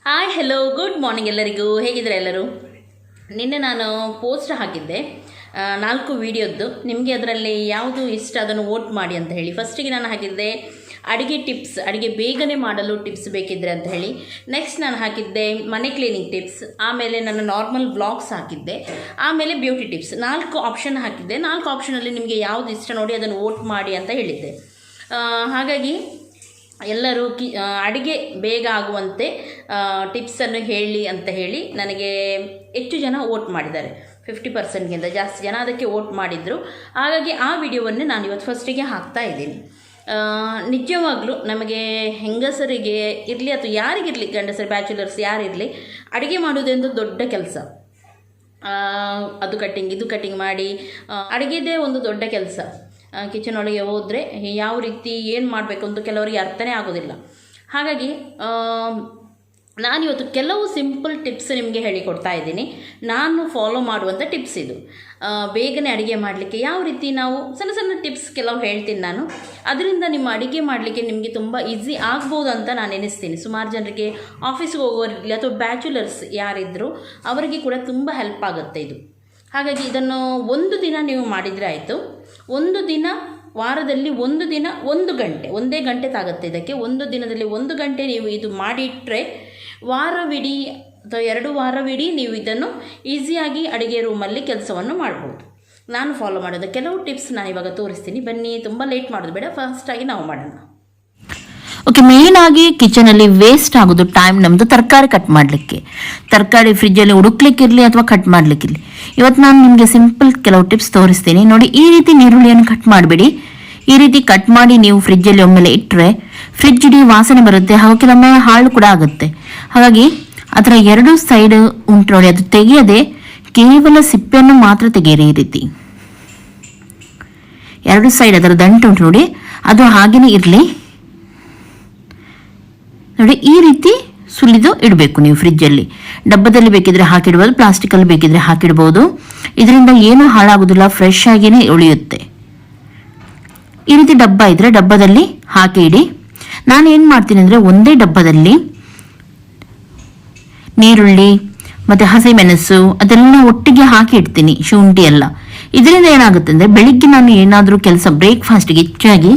Hi hello good morning ಎಲ್ಲರಿಗೂ. ಹೇಗಿದ್ದಾರೆ ಎಲ್ಲರೂ? ನಿನ್ನೆ ನಾನು ಪೋಸ್ಟ್ ಹಾಕಿದ್ದೆ 4 ವಿಡಿಯೋದ್ದು. ನಿಮಗೆ ಅದರಲ್ಲಿ ಯಾವುದು ಇಷ್ಟ ಅದನ್ನು ವೋಟ್ ಮಾಡಿ ಅಂತ ಹೇಳಿ. ಫಸ್ಟಿಗೆ ನಾನು ಹಾಕಿದ್ದೆ ಅಡುಗೆ ಟಿಪ್ಸ್, ಅಡುಗೆ ಬೇಗನೆ ಮಾಡಲು ಟಿಪ್ಸ್ ಬೇಕಿದ್ರೆ ಅಂತ ಹೇಳಿ. ನೆಕ್ಸ್ಟ್ ನಾನು ಹಾಕಿದ್ದೆ ಮನೆ ಕ್ಲೀನಿಂಗ್ ಟಿಪ್ಸ್, ಆಮೇಲೆ ನನ್ನ ನಾರ್ಮಲ್ ವ್ಲಾಗ್ಸ್ ಹಾಕಿದ್ದೆ, ಆಮೇಲೆ ಬ್ಯೂಟಿ ಟಿಪ್ಸ್. 4 ಆಪ್ಷನ್ ಹಾಕಿದ್ದೆ. 4 ಆಪ್ಷನಲ್ಲಿ ನಿಮಗೆ ಯಾವುದು ಇಷ್ಟ ನೋಡಿ ಅದನ್ನು ವೋಟ್ ಮಾಡಿ ಅಂತ ಹೇಳಿದ್ದೆ. ಹಾಗಾಗಿ ಎಲ್ಲರೂ ಅಡುಗೆ ಬೇಗ ಆಗುವಂತೆ ಟಿಪ್ಸನ್ನು ಹೇಳಿ ಅಂತ ಹೇಳಿ ನನಗೆ ಹೆಚ್ಚು ಜನ ವೋಟ್ ಮಾಡಿದ್ದಾರೆ. 50%ಗಿಂತ ಜಾಸ್ತಿ ಜನ ಅದಕ್ಕೆ ವೋಟ್ ಮಾಡಿದರು. ಹಾಗಾಗಿ ಆ ವಿಡಿಯೋವನ್ನು ನಾನು ಇವತ್ತು ಫಸ್ಟಿಗೆ ಹಾಕ್ತಾ ಇದ್ದೀನಿ. ನಿಜವಾಗ್ಲೂ ನಮಗೆ ಹೆಂಗಸರಿಗೆ ಇರಲಿ ಅಥವಾ ಯಾರಿಗಿರಲಿ, ಗಂಡಸರು ಬ್ಯಾಚುಲರ್ಸ್ ಯಾರಿರಲಿ, ಅಡುಗೆ ಮಾಡೋದೊಂದು ದೊಡ್ಡ ಕೆಲಸ. ಅದು ಕಟ್ಟಿಂಗ್ ಇದು ಕಟ್ಟಿಂಗ್ ಮಾಡಿ ಅಡುಗೆದೇ ಒಂದು ದೊಡ್ಡ ಕೆಲಸ. ಕಿಚನ್ ಒಳಗೆ ಹೋದರೆ ಯಾವ ರೀತಿ ಏನು ಮಾಡಬೇಕು ಅಂತ ಕೆಲವರಿಗೆ ಅರ್ಥನೇ ಆಗೋದಿಲ್ಲ. ಹಾಗಾಗಿ ನಾನಿವತ್ತು ಕೆಲವು ಸಿಂಪಲ್ ಟಿಪ್ಸ್ ನಿಮಗೆ ಹೇಳಿಕೊಡ್ತಾ ಇದ್ದೀನಿ. ನಾನು ಫಾಲೋ ಮಾಡುವಂಥ ಟಿಪ್ಸ್ ಇದು. ಬೇಗನೆ ಅಡುಗೆ ಮಾಡಲಿಕ್ಕೆ ಯಾವ ರೀತಿ ನಾವು ಸಣ್ಣ ಸಣ್ಣ ಟಿಪ್ಸ್ ಕೆಲವು ಹೇಳ್ತೀನಿ ನಾನು. ಅದರಿಂದ ನಿಮ್ಮ ಅಡುಗೆ ಮಾಡಲಿಕ್ಕೆ ನಿಮಗೆ ತುಂಬ ಈಸಿ ಆಗ್ಬೋದು ಅಂತ ನಾನು ಎನಿಸ್ತೀನಿ. ಸುಮಾರು ಜನರಿಗೆ ಆಫೀಸ್ಗೆ ಹೋಗೋರಿರಲಿ ಅಥವಾ ಬ್ಯಾಚುಲರ್ಸ್ ಯಾರಿದ್ದರೂ ಅವರಿಗೆ ಕೂಡ ತುಂಬ ಹೆಲ್ಪ್ ಆಗುತ್ತೆ ಇದು. ಹಾಗಾಗಿ ಇದನ್ನು ಒಂದು ದಿನ ನೀವು ಮಾಡಿದರೆ ಆಯಿತು. ಒಂದು ದಿನ, ವಾರದಲ್ಲಿ ಒಂದು ದಿನ 1 ಗಂಟೆ, ಒಂದೇ ಗಂಟೆ ತಾಗುತ್ತೆ ಇದಕ್ಕೆ. ಒಂದು ದಿನದಲ್ಲಿ 1 ಗಂಟೆ ನೀವು ಇದು ಮಾಡಿಟ್ರೆ ವಾರವಿಡೀ ಅಥವಾ 2 ವಾರವಿಡೀ ನೀವು ಇದನ್ನು ಈಸಿಯಾಗಿ ಅಡುಗೆ ರೂಮಲ್ಲಿ ಕೆಲಸವನ್ನು ಮಾಡ್ಬೋದು. ನಾನು ಫಾಲೋ ಮಾಡೋದು ಕೆಲವು ಟಿಪ್ಸ್ ನಾನು ಇವಾಗ ತೋರಿಸ್ತೀನಿ. ಬನ್ನಿ, ತುಂಬ ಲೇಟ್ ಮಾಡೋದು ಬೇಡ, ಫಾಸ್ಟಾಗಿ ನಾವು ಮಾಡೋಣ. ಓಕೆ, ಮೇನ್ ಆಗಿ ಕಿಚನಲ್ಲಿ ವೇಸ್ಟ್ ಆಗೋದು ಟೈಮ್ ನಮ್ಮದು ತರಕಾರಿ ಕಟ್ ಮಾಡಲಿಕ್ಕೆ. ತರಕಾರಿ ಫ್ರಿಜ್ಜಲ್ಲಿ ಹುಡುಕ್ಲಿಕ್ಕಿರಲಿ ಅಥವಾ ಕಟ್ ಮಾಡಲಿಕ್ಕಿರಲಿ. ಇವತ್ತು ನಾನು ನಿಮಗೆ ಸಿಂಪಲ್ ಕೆಲವು ಟಿಪ್ಸ್ ತೋರಿಸ್ತೀನಿ ನೋಡಿ. ಈ ರೀತಿ ನೀರುಳ್ಳಿಯನ್ನು ಕಟ್ ಮಾಡಬೇಡಿ. ಈ ರೀತಿ ಕಟ್ ಮಾಡಿ ನೀವು ಫ್ರಿಜ್ಜಲ್ಲಿ ಒಮ್ಮೆಲೆ ಇಟ್ಟರೆ ಫ್ರಿಜ್ ಇಡೀ ವಾಸನೆ ಬರುತ್ತೆ, ಹಾಗೂ ಕೆಲವೊಮ್ಮೆ ಹಾಳು ಕೂಡ ಆಗುತ್ತೆ. ಹಾಗಾಗಿ ಅದರ 2 ಸೈಡ್ ಉಂಟು ನೋಡಿ, ಅದು ತೆಗೆಯದೆ ಕೇವಲ ಸಿಪ್ಪೆಯನ್ನು ಮಾತ್ರ ತೆಗೆಯಿರಿ. ಈ ರೀತಿ 2 ಸೈಡ್ ಅದರ ದಂಟು ಉಂಟು ನೋಡಿ, ಅದು ಹಾಗೇನೆ ಇರಲಿ ನೋಡಿ. ಈ ರೀತಿ ಸುಲಿದು ಇಡಬೇಕು ನೀವು ಫ್ರಿಜ್ಜಲ್ಲಿ. ಡಬ್ಬದಲ್ಲಿ ಬೇಕಿದ್ರೆ ಹಾಕಿಡ್ಬೋದು, ಪ್ಲಾಸ್ಟಿಕಲ್ಲಿ ಬೇಕಿದ್ರೆ ಹಾಕಿಡ್ಬೋದು. ಇದರಿಂದ ಏನೂ ಹಾಳಾಗೋದಿಲ್ಲ, ಫ್ರೆಶ್ ಆಗಿಯೇ ಉಳಿಯುತ್ತೆ. ಈ ರೀತಿ ಡಬ್ಬ ಇದ್ರೆ ಡಬ್ಬದಲ್ಲಿ ಹಾಕಿ ಇಡಿ. ನಾನು ಏನು ಮಾಡ್ತೀನಿ ಅಂದರೆ ಒಂದೇ ಡಬ್ಬದಲ್ಲಿ ನೀರುಳ್ಳಿ ಮತ್ತು ಹಸಿಮೆಣಸು ಅದೆಲ್ಲ ಒಟ್ಟಿಗೆ ಹಾಕಿ ಇಡ್ತೀನಿ, ಶುಂಠಿ ಎಲ್ಲ. ಇದರಿಂದ ಏನಾಗುತ್ತೆ ಅಂದರೆ ಬೆಳಿಗ್ಗೆ ನಾನು ಏನಾದರೂ ಕೆಲಸ ಬ್ರೇಕ್ಫಾಸ್ಟ್ಗೆ ಹೆಚ್ಚಾಗಿ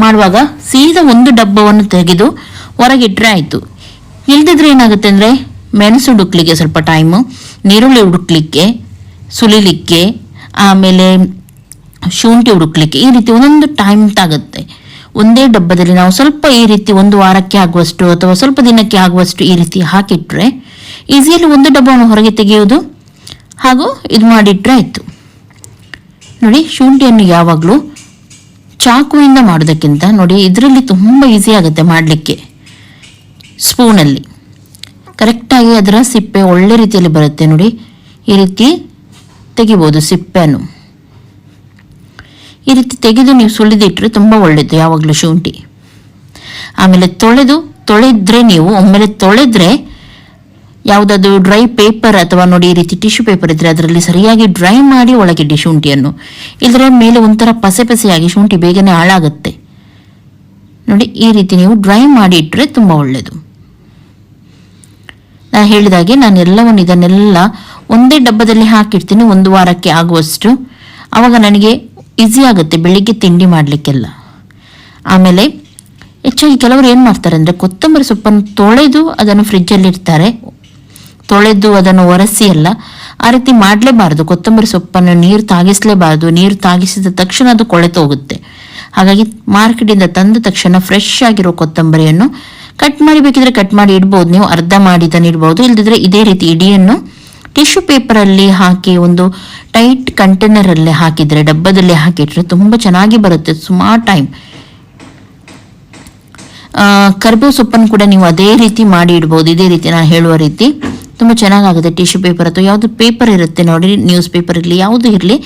ಮಾಡುವಾಗ ಸೀದಾ ಒಂದು ಡಬ್ಬವನ್ನು ತೆಗೆದು ಹೊರಗಿಟ್ರೆ ಆಯಿತು. ಇಲ್ದಿದ್ರೆ ಏನಾಗುತ್ತೆ ಅಂದರೆ ಮೆಣಸು ಹುಡುಕ್ಲಿಕ್ಕೆ ಸ್ವಲ್ಪ ಟೈಮು, ನೀರುಳ್ಳಿ ಹುಡುಕ್ಲಿಕ್ಕೆ, ಸುಲಿಲಿಕ್ಕೆ, ಆಮೇಲೆ ಶುಂಠಿ ಹುಡುಕ್ಲಿಕ್ಕೆ, ಈ ರೀತಿ ಒಂದೊಂದು ಟೈಮ್ ತಾಗುತ್ತೆ. ಒಂದೇ ಡಬ್ಬದಲ್ಲಿ ನಾವು ಸ್ವಲ್ಪ ಈ ರೀತಿ 1 ವಾರಕ್ಕೆ ಆಗುವಷ್ಟು ಅಥವಾ ಸ್ವಲ್ಪ ದಿನಕ್ಕೆ ಆಗುವಷ್ಟು ಈ ರೀತಿ ಹಾಕಿಟ್ರೆ ಈಸಿಯಲ್ಲಿ ಒಂದು ಡಬ್ಬವನ್ನು ಹೊರಗೆ ತೆಗೆಯೋದು ಹಾಗೂ ಇದು ಮಾಡಿಟ್ರೆ ಆಯಿತು ನೋಡಿ. ಶುಂಠಿಯನ್ನು ಯಾವಾಗಲೂ ಚಾಕುವಿಂದ ಮಾಡೋದಕ್ಕಿಂತ ನೋಡಿ ಇದರಲ್ಲಿ ತುಂಬ ಈಸಿ ಆಗುತ್ತೆ ಮಾಡಲಿಕ್ಕೆ. ಸ್ಪೂನಲ್ಲಿ ಕರೆಕ್ಟಾಗಿ ಅದರ ಸಿಪ್ಪೆ ಒಳ್ಳೆ ರೀತಿಯಲ್ಲಿ ಬರುತ್ತೆ ನೋಡಿ. ಈ ರೀತಿ ತೆಗಿಬೋದು ಸಿಪ್ಪೆಯನ್ನು. ಈ ರೀತಿ ತೆಗೆದು ನೀವು ಸುಲಿದಿಟ್ರೆ ತುಂಬ ಒಳ್ಳೆಯದು ಯಾವಾಗಲೂ ಶುಂಠಿ. ಆಮೇಲೆ ತೊಳೆದ್ರೆ ನೀವು ಒಮ್ಮೆಲೆ ತೊಳೆದ್ರೆ ಯಾವುದಾದ್ರು ಡ್ರೈ ಪೇಪರ್ ಅಥವಾ ನೋಡಿ ಈ ರೀತಿ ಟಿಶ್ಯೂ ಪೇಪರ್ ಇದ್ದರೆ ಅದರಲ್ಲಿ ಸರಿಯಾಗಿ ಡ್ರೈ ಮಾಡಿ ಒಳಗಿಡಿ ಶುಂಠಿಯನ್ನು. ಇದರ ಮೇಲೆ ಒಂಥರ ಪಸೆ ಪಸೆಯಾಗಿ ಶುಂಠಿ ಬೇಗನೆ ಹಾಳಾಗುತ್ತೆ ನೋಡಿ. ಈ ರೀತಿ ನೀವು ಡ್ರೈ ಮಾಡಿ ಇಟ್ಟರೆ ತುಂಬ ಒಳ್ಳೆಯದು. ನಾನು ಹೇಳಿದಾಗೆ ನಾನು ಇದನ್ನೆಲ್ಲ ಒಂದೇ ಡಬ್ಬದಲ್ಲಿ ಹಾಕಿಡ್ತೀನಿ 1 ವಾರಕ್ಕೆ ಆಗುವಷ್ಟು. ಆವಾಗ ನನಗೆ ಈಸಿ ಆಗುತ್ತೆ ಬೆಳಿಗ್ಗೆ ತಿಂಡಿ ಮಾಡಲಿಕ್ಕೆಲ್ಲ. ಆಮೇಲೆ ಹೆಚ್ಚಾಗಿ ಕೆಲವರು ಏನು ಮಾಡ್ತಾರೆ ಅಂದರೆ ಕೊತ್ತಂಬರಿ ಸೊಪ್ಪನ್ನು ತೊಳೆದು ಅದನ್ನು ಫ್ರಿಜ್ಜಲ್ಲಿ ಇಡ್ತಾರೆ. ತೊಳೆದು ಅದನ್ನು ಒರೆಸಿ ಎಲ್ಲ ಆ ರೀತಿ ಮಾಡಲೇಬಾರ್ದು. ಕೊತ್ತಂಬರಿ ಸೊಪ್ಪನ್ನು ನೀರು ತಾಗಿಸಲೇಬಾರ್ದು. ನೀರು ತಾಗಿಸಿದ ತಕ್ಷಣ ಅದು ಕೊಳೆತು ಹೋಗುತ್ತೆ. ಹಾಗಾಗಿ ಮಾರ್ಕೆಟಿಂದ ತಂದ ತಕ್ಷಣ ಫ್ರೆಶ್ ಆಗಿರೋ ಕೊತ್ತಂಬರಿಯನ್ನು ಕಟ್ ಮಾಡಿ ಬೇಕಿದ್ರೆ ಕಟ್ ಮಾಡಿ ಇಡ್ಬೋದು. ನೀವು ಅರ್ಧ ಮಾಡಿ ಇದನ್ನು ಇಡ್ಬೋದು. ಇಲ್ಲದಿದ್ರೆ ಇದೇ ರೀತಿ ಇಡಿಯನ್ನು ಟಿಶ್ಯೂ ಪೇಪರಲ್ಲಿ ಹಾಕಿ ಒಂದು ಟೈಟ್ ಕಂಟೈನರಲ್ಲಿ ಹಾಕಿದರೆ, ಡಬ್ಬದಲ್ಲಿ ಹಾಕಿಟ್ರೆ ತುಂಬ ಚೆನ್ನಾಗಿ ಬರುತ್ತೆ ಸುಮಾರು ಟೈಮ್. ಕರಿಬೇವು ಸೊಪ್ಪನ್ನು ಕೂಡ ನೀವು ಅದೇ ರೀತಿ ಮಾಡಿ ಇಡ್ಬೋದು. ಇದೇ ರೀತಿ ನಾನು ಹೇಳುವ ರೀತಿ ತುಂಬ ಚೆನ್ನಾಗಾಗುತ್ತೆ. ಟಿಶ್ಯೂ ಪೇಪರ್ ಅಥವಾ ಯಾವುದು ಪೇಪರ್ ಇರುತ್ತೆ ನೋಡಿ, ನ್ಯೂಸ್ ಪೇಪರ್ ಇರಲಿ ಯಾವುದು ಇರಲಿ,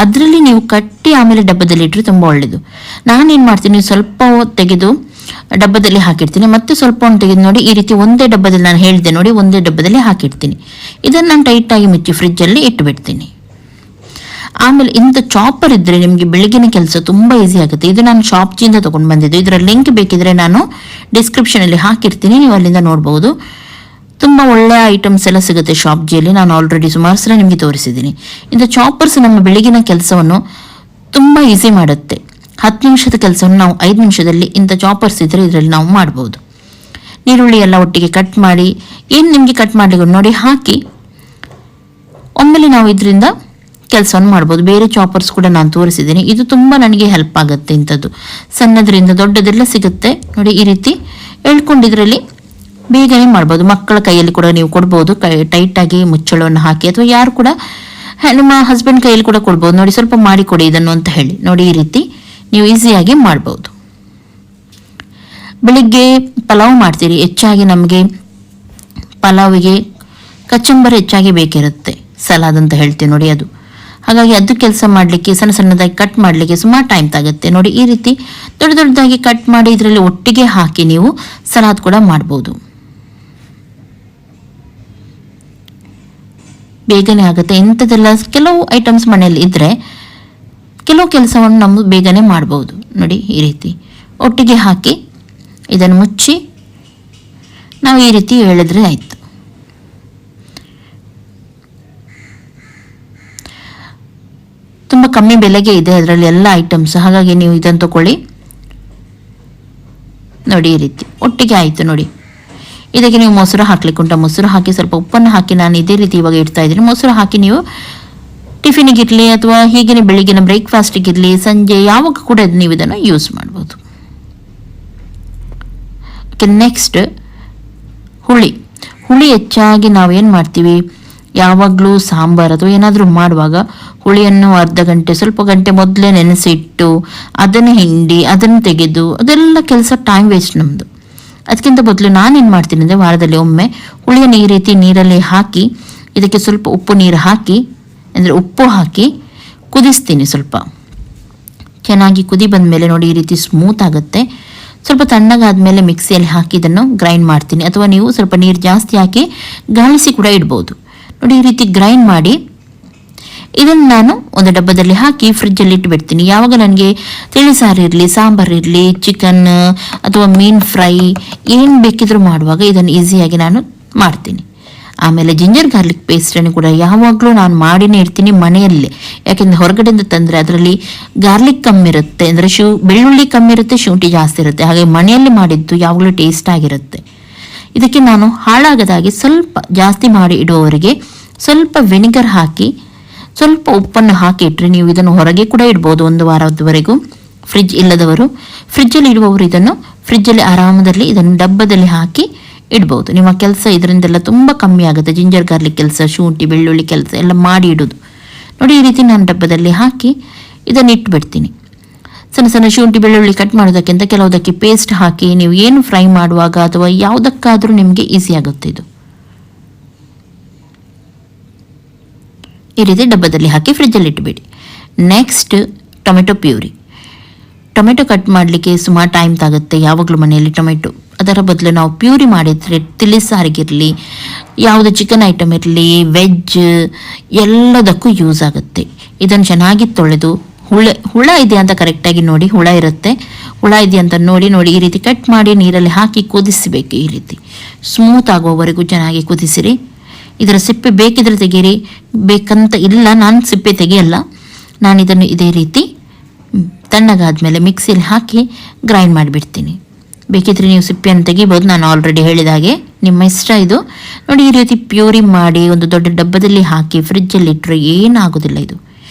ಅದರಲ್ಲಿ ನೀವು ಕಟ್ಟಿ ಆಮೇಲೆ ಡಬ್ಬದಲ್ಲಿ ಇಟ್ಟರೆ ತುಂಬ ಒಳ್ಳೆಯದು. ನಾನೇನು ಮಾಡ್ತೀನಿ, ಸ್ವಲ್ಪ ತೆಗೆದು ಡಬ್ಬದಲ್ಲಿ ಹಾಕಿಡ್ತೀನಿ, ಮತ್ತೆ ಸ್ವಲ್ಪ ತೆಗೆದು ನೋಡಿ ಈ ರೀತಿ ಒಂದೇ ಡಬ್ಬದಲ್ಲಿ, ನಾನು ಹೇಳಿದೆ ನೋಡಿ ಒಂದೇ ಡಬ್ಬದಲ್ಲಿ ಹಾಕಿಡ್ತೀನಿ. ಇದನ್ನು ನಾನು ಟೈಟಾಗಿ ಮುಚ್ಚಿ ಫ್ರಿಜ್ಜಲ್ಲಿ ಇಟ್ಟುಬಿಡ್ತೀನಿ. ಆಮೇಲೆ ಇಂಥ ಚಾಪರ್ ಇದ್ದರೆ ನಿಮಗೆ ಬೆಳಗಿನ ಕೆಲಸ ತುಂಬ ಈಸಿ ಆಗುತ್ತೆ. ಇದು ನಾನು ShopGಯಿಂದ ತೊಗೊಂಡು ಬಂದಿದ್ದು. ಇದರ ಲಿಂಕ್ ಬೇಕಿದ್ರೆ ನಾನು ಡಿಸ್ಕ್ರಿಪ್ಷನಲ್ಲಿ ಹಾಕಿರ್ತೀನಿ, ನೀವು ಅಲ್ಲಿಂದ ನೋಡ್ಬೋದು. ತುಂಬ ಒಳ್ಳೆಯ ಐಟಮ್ಸ್ ಎಲ್ಲ ಸಿಗುತ್ತೆ ShopGಯಲ್ಲಿ. ನಾನು ಆಲ್ರೆಡಿ ಸುಮಾರು ಸಲ ನಿಮಗೆ ತೋರಿಸಿದ್ದೀನಿ. ಇಂಥ ಚಾಪರ್ಸ್ ನಮ್ಮ ಬೆಳಗಿನ ಕೆಲಸವನ್ನು ತುಂಬ ಈಸಿ ಮಾಡುತ್ತೆ. 10 ನಿಮಿಷದ ಕೆಲಸವನ್ನು ನಾವು 5 ನಿಮಿಷದಲ್ಲಿ ಇಂಥ ಚಾಪರ್ಸ್ ಇದ್ದರೆ ಇದರಲ್ಲಿ ನಾವು ಮಾಡ್ಬೋದು. ನೀರುಳ್ಳಿ ಎಲ್ಲ ಒಟ್ಟಿಗೆ ಕಟ್ ಮಾಡಿ, ಏನು ನಿಮಗೆ ಕಟ್ ಮಾಡಲಿಕ್ಕೆ ನೋಡಿ ಹಾಕಿ ಒಮ್ಮೆಲೆ ನಾವು ಇದರಿಂದ ಕೆಲಸವನ್ನು ಮಾಡ್ಬೋದು. ಬೇರೆ ಚಾಪರ್ಸ್ ಕೂಡ ನಾನು ತೋರಿಸಿದ್ದೀನಿ. ಇದು ತುಂಬ ನನಗೆ ಹೆಲ್ಪ್ ಆಗುತ್ತೆ. ಇಂಥದ್ದು ಸಣ್ಣದರಿಂದ ದೊಡ್ಡದೆಲ್ಲ ಸಿಗುತ್ತೆ ನೋಡಿ. ಈ ರೀತಿ ಎಳ್ಕೊಂಡಿದ್ರಲ್ಲಿ ಬೇಗನೆ ಮಾಡ್ಬೋದು. ಮಕ್ಕಳ ಕೈಯಲ್ಲಿ ಕೂಡ ನೀವು ಕೊಡ್ಬೋದು, ಟೈಟಾಗಿ ಮುಚ್ಚಳವನ್ನು ಹಾಕಿ, ಅಥವಾ ಯಾರು ಕೂಡ ನಿಮ್ಮ ಹಸ್ಬೆಂಡ್ ಕೈಯಲ್ಲಿ ಕೂಡ ಕೊಡ್ಬೋದು. ನೋಡಿ ಸ್ವಲ್ಪ ಮಾಡಿಕೊಡಿ ಇದನ್ನು ಅಂತ ಹೇಳಿ ನೋಡಿ. ಈ ರೀತಿ ನೀವು ಈಸಿಯಾಗಿ ಮಾಡ್ಬೋದು. ಬೆಳಿಗ್ಗೆ ಪಲಾವ್ ಮಾಡ್ತೀರಿ, ಹೆಚ್ಚಾಗಿ ನಮಗೆ ಪಲಾವಿಗೆ ಕಚಂಬರ್ ಹೆಚ್ಚಾಗಿ ಬೇಕಿರುತ್ತೆ, ಸಲಾದ್ ಅಂತ ಹೇಳ್ತೀವಿ ನೋಡಿ ಅದು. ಹಾಗಾಗಿ ಅದು ಕೆಲಸ ಮಾಡಲಿಕ್ಕೆ ಸಣ್ಣ ಸಣ್ಣದಾಗಿ ಕಟ್ ಮಾಡಲಿಕ್ಕೆ ಸುಮಾರು ಟೈಮ್ ತಾಗುತ್ತೆ ನೋಡಿ. ಈ ರೀತಿ ದೊಡ್ಡ ದೊಡ್ಡದಾಗಿ ಕಟ್ ಮಾಡಿ ಇದರಲ್ಲಿ ಒಟ್ಟಿಗೆ ಹಾಕಿ ನೀವು ಸಲಾದ್ ಕೂಡ ಮಾಡ್ಬೋದು. ಬೇಗನೆ ಆಗುತ್ತೆ. ಇಂಥದ್ದೆಲ್ಲ ಕೆಲವು ಐಟಮ್ಸ್ ಮನೆಯಲ್ಲಿ ಇದ್ದರೆ ಕೆಲವು ಕೆಲಸವನ್ನು ನಾವು ಬೇಗನೆ ಮಾಡ್ಬೋದು ನೋಡಿ. ಈ ರೀತಿ ಒಟ್ಟಿಗೆ ಹಾಕಿ ಇದನ್ನು ಮುಚ್ಚಿ ನಾವು ಈ ರೀತಿ ಹೇಳಿದ್ರೆ ಆಯಿತು. ತುಂಬ ಕಮ್ಮಿ ಬೆಲೆಗೆ ಇದೆ ಅದರಲ್ಲಿ ಎಲ್ಲ ಐಟಮ್ಸ್. ಹಾಗಾಗಿ ನೀವು ಇದನ್ನು ತಗೊಳ್ಳಿ ನೋಡಿ. ಈ ರೀತಿ ಒಟ್ಟಿಗೆ ಆಯಿತು ನೋಡಿ. ಇದಕ್ಕೆ ನೀವು ಮೊಸರು ಹಾಕ್ಲಿಕ್ಕೆ ಉಂಟು, ಮೊಸರು ಹಾಕಿ ಸ್ವಲ್ಪ ಉಪ್ಪನ್ನು ಹಾಕಿ ನಾನು ಇದೇ ರೀತಿ ಇವಾಗ ಇಡ್ತಾ ಇದ್ದೀನಿ. ಮೊಸರು ಹಾಕಿ ನೀವು ಟಿಫಿನಿಗಿರಲಿ ಅಥವಾ ಹೀಗೆ ಬೆಳಿಗ್ಗಿನ ಬ್ರೇಕ್ಫಾಸ್ಟಿಗಿರಲಿ, ಸಂಜೆ ಯಾವಾಗ ಕೂಡ ನೀವು ಇದನ್ನು ಯೂಸ್ ಮಾಡ್ಬೋದು. ನೆಕ್ಸ್ಟ್ ಹುಳಿ ಹೆಚ್ಚಾಗಿ ನಾವೇನು ಮಾಡ್ತೀವಿ, ಯಾವಾಗಲೂ ಸಾಂಬಾರು ಅಥವಾ ಏನಾದರೂ ಮಾಡುವಾಗ ಹುಳಿಯನ್ನು ಅರ್ಧ ಗಂಟೆ ಸ್ವಲ್ಪ ಗಂಟೆ ಮೊದಲೇ ನೆನೆಸಿಟ್ಟು ಅದನ್ನು ಹಿಂಡಿ ಅದನ್ನು ತೆಗೆದು ಅದೆಲ್ಲ ಕೆಲಸ ಟೈಮ್ ವೇಸ್ಟ್ ನಮ್ಮದು. ಅದಕ್ಕಿಂತ ಬದಲು ನಾನೇನು ಮಾಡ್ತೀನಿ ಅಂದರೆ ವಾರದಲ್ಲಿ ಒಮ್ಮೆ ಹುಳಿಯನ್ನು ಈ ರೀತಿ ನೀರಲ್ಲಿ ಹಾಕಿ ಇದಕ್ಕೆ ಸ್ವಲ್ಪ ಉಪ್ಪು ನೀರು ಹಾಕಿ, ಅಂದರೆ ಉಪ್ಪು ಹಾಕಿ ಕುದಿಸ್ತೀನಿ. ಸ್ವಲ್ಪ ಚೆನ್ನಾಗಿ ಕುದಿ ಬಂದ ಮೇಲೆ ನೋಡಿ ಈ ರೀತಿ ಸ್ಮೂತ್ ಆಗುತ್ತೆ. ಸ್ವಲ್ಪ ತಣ್ಣಗಾದ್ಮೇಲೆ ಮಿಕ್ಸಿಯಲ್ಲಿ ಹಾಕಿ ಇದನ್ನು ಗ್ರೈಂಡ್ ಮಾಡ್ತೀನಿ, ಅಥವಾ ನೀವು ಸ್ವಲ್ಪ ನೀರು ಜಾಸ್ತಿ ಹಾಕಿ ಗಾಳಿಸಿ ಕೂಡ ಇಡ್ಬೋದು ನೋಡಿ. ಈ ರೀತಿ ಗ್ರೈಂಡ್ ಮಾಡಿ ಇದನ್ನು ನಾನು ಒಂದು ಡಬ್ಬದಲ್ಲಿ ಹಾಕಿ ಫ್ರಿಜ್ಜಲ್ಲಿ ಇಟ್ಟುಬಿಡ್ತೀನಿ. ಯಾವಾಗ ನನಗೆ ತಿಳಿಸಾರು ಇರಲಿ, ಸಾಂಬಾರು ಇರಲಿ, ಚಿಕನ್ ಅಥವಾ ಮೀನು ಫ್ರೈ ಏನು ಬೇಕಿದ್ರೂ ಮಾಡುವಾಗ ಇದನ್ನು ಈಸಿಯಾಗಿ ನಾನು ಮಾಡ್ತೀನಿ. ಆಮೇಲೆ ಜಿಂಜರ್ ಗಾರ್ಲಿಕ್ ಪೇಸ್ಟನ್ನು ಕೂಡ ಯಾವಾಗಲೂ ನಾನು ಮಾಡಿನೇ ಇಡ್ತೀನಿ ಮನೆಯಲ್ಲೇ. ಯಾಕೆಂದರೆ ಹೊರಗಡೆಯಿಂದ ತಂದರೆ ಅದರಲ್ಲಿ ಗಾರ್ಲಿಕ್ ಕಮ್ಮಿ ಇರುತ್ತೆ, ಅಂದರೆ ಬೆಳ್ಳುಳ್ಳಿ ಕಮ್ಮಿ ಇರುತ್ತೆ, ಶುಂಠಿ ಜಾಸ್ತಿ ಇರುತ್ತೆ. ಹಾಗೆ ಮನೆಯಲ್ಲಿ ಮಾಡಿದ್ದು ಯಾವಾಗಲೂ ಟೇಸ್ಟ್ ಆಗಿರುತ್ತೆ. ಇದಕ್ಕೆ ನಾನು ಹಾಳಾಗದಾಗಿ ಸ್ವಲ್ಪ ಜಾಸ್ತಿ ಮಾಡಿ ಇಡುವವರಿಗೆ ಸ್ವಲ್ಪ ವಿನಿಗರ್ ಹಾಕಿ ಸ್ವಲ್ಪ ಉಪ್ಪನ್ನು ಹಾಕಿ ಇಟ್ಟರೆ ನೀವು ಇದನ್ನು ಹೊರಗೆ ಕೂಡ ಇಡ್ಬೋದು 1 ವಾರದವರೆಗೂ. ಫ್ರಿಜ್ ಇಲ್ಲದವರು ಫ್ರಿಜ್ಜಲ್ಲಿ ಇಡುವವರು ಇದನ್ನು ಫ್ರಿಜ್ಜಲ್ಲಿ ಆರಾಮದಲ್ಲಿ ಇದನ್ನು ಡಬ್ಬದಲ್ಲಿ ಹಾಕಿ ಇಡ್ಬೋದು. ನಿಮ್ಮ ಕೆಲಸ ಇದರಿಂದೆಲ್ಲ ತುಂಬ ಕಮ್ಮಿ ಆಗುತ್ತೆ. ಜಿಂಜರ್ ಗಾರ್ಲಿಕ್ ಕೆಲಸ, ಶುಂಠಿ ಬೆಳ್ಳುಳ್ಳಿ ಕೆಲಸ ಎಲ್ಲ ಮಾಡಿ ಇಡೋದು ನೋಡಿ. ಈ ರೀತಿ ನಾನು ಡಬ್ಬದಲ್ಲಿ ಹಾಕಿ ಇದನ್ನು ಇಟ್ಬಿಡ್ತೀನಿ. ಸಣ್ಣ ಸಣ್ಣ ಶುಂಠಿ ಬೆಳ್ಳುಳ್ಳಿ ಕಟ್ ಮಾಡೋದಕ್ಕಿಂತ ಕೆಲವುದಕ್ಕೆ ಪೇಸ್ಟ್ ಹಾಕಿ ನೀವು ಏನು ಫ್ರೈ ಮಾಡುವಾಗ ಅಥವಾ ಯಾವುದಕ್ಕಾದರೂ ನಿಮಗೆ ಈಸಿ ಆಗುತ್ತೆ ಇದು. ಈ ರೀತಿ ಡಬ್ಬದಲ್ಲಿ ಹಾಕಿ ಫ್ರಿಜ್ಜಲ್ಲಿ ಇಟ್ಬಿಡಿ. Next tomato puree. Tomato cut ಮಾಡಲಿಕ್ಕೆ ಸುಮಾರು ಟೈಮ್ ತಾಗುತ್ತೆ ಯಾವಾಗಲೂ ಮನೆಯಲ್ಲಿ ಟೊಮೆಟೊ. ಅದರ ಬದಲು ನಾವು ಪ್ಯೂರಿ ಮಾಡಿದರೆ ತಿಳಿಸಾರಿಗಿರಲಿ, ಯಾವುದು ಚಿಕನ್ ಐಟಮ್ ಇರಲಿ, ವೆಜ್ ಎಲ್ಲದಕ್ಕೂ ಯೂಸ್ ಆಗುತ್ತೆ. ಇದನ್ನು ಚೆನ್ನಾಗಿ ತೊಳೆದು ಹುಳ ಇದೆ ಅಂತ ಕರೆಕ್ಟಾಗಿ ನೋಡಿ, ಹುಳ ಇರುತ್ತೆ, ಹುಳ ಇದೆ ಅಂತ ನೋಡಿ ಈ ರೀತಿ ಕಟ್ ಮಾಡಿ ನೀರಲ್ಲಿ ಹಾಕಿ ಕುದಿಸಬೇಕು. ಈ ರೀತಿ ಸ್ಮೂತ್ ಆಗುವವರೆಗೂ ಚೆನ್ನಾಗಿ ಕುದಿಸಿರಿ. ಇದರ ಸಿಪ್ಪೆ ಬೇಕಿದ್ರೆ ತೆಗೀರಿ, ಬೇಕಂತ ಇಲ್ಲ, ನಾನು ಸಿಪ್ಪೆ ತೆಗೆಯಲ್ಲ. ನಾನು ಇದನ್ನು ಇದೇ ರೀತಿ ತಣ್ಣಗಾದ್ಮೇಲೆ ಮಿಕ್ಸಿಯಲ್ಲಿ ಹಾಕಿ ಗ್ರೈಂಡ್ ಮಾಡಿಬಿಡ್ತೀನಿ. ಬೇಕಿದ್ರೆ ನೀವು ಸಿಪ್ಪೆಯನ್ನು ತೆಗಿಬೋದು, ನಾನು ಆಲ್ರೆಡಿ ಹೇಳಿದ ಹಾಗೆ ನಿಮ್ಮ ಇಷ್ಟ ಇದು ನೋಡಿ. ಈ ರೀತಿ ಪ್ಯೂರಿ ಮಾಡಿ ಒಂದು ದೊಡ್ಡ ಡಬ್ಬದಲ್ಲಿ ಹಾಕಿ ಫ್ರಿಜ್ಜಲ್ಲಿ ಇಟ್ಟರೆ ಏನಾಗೋದಿಲ್ಲ ಇದು.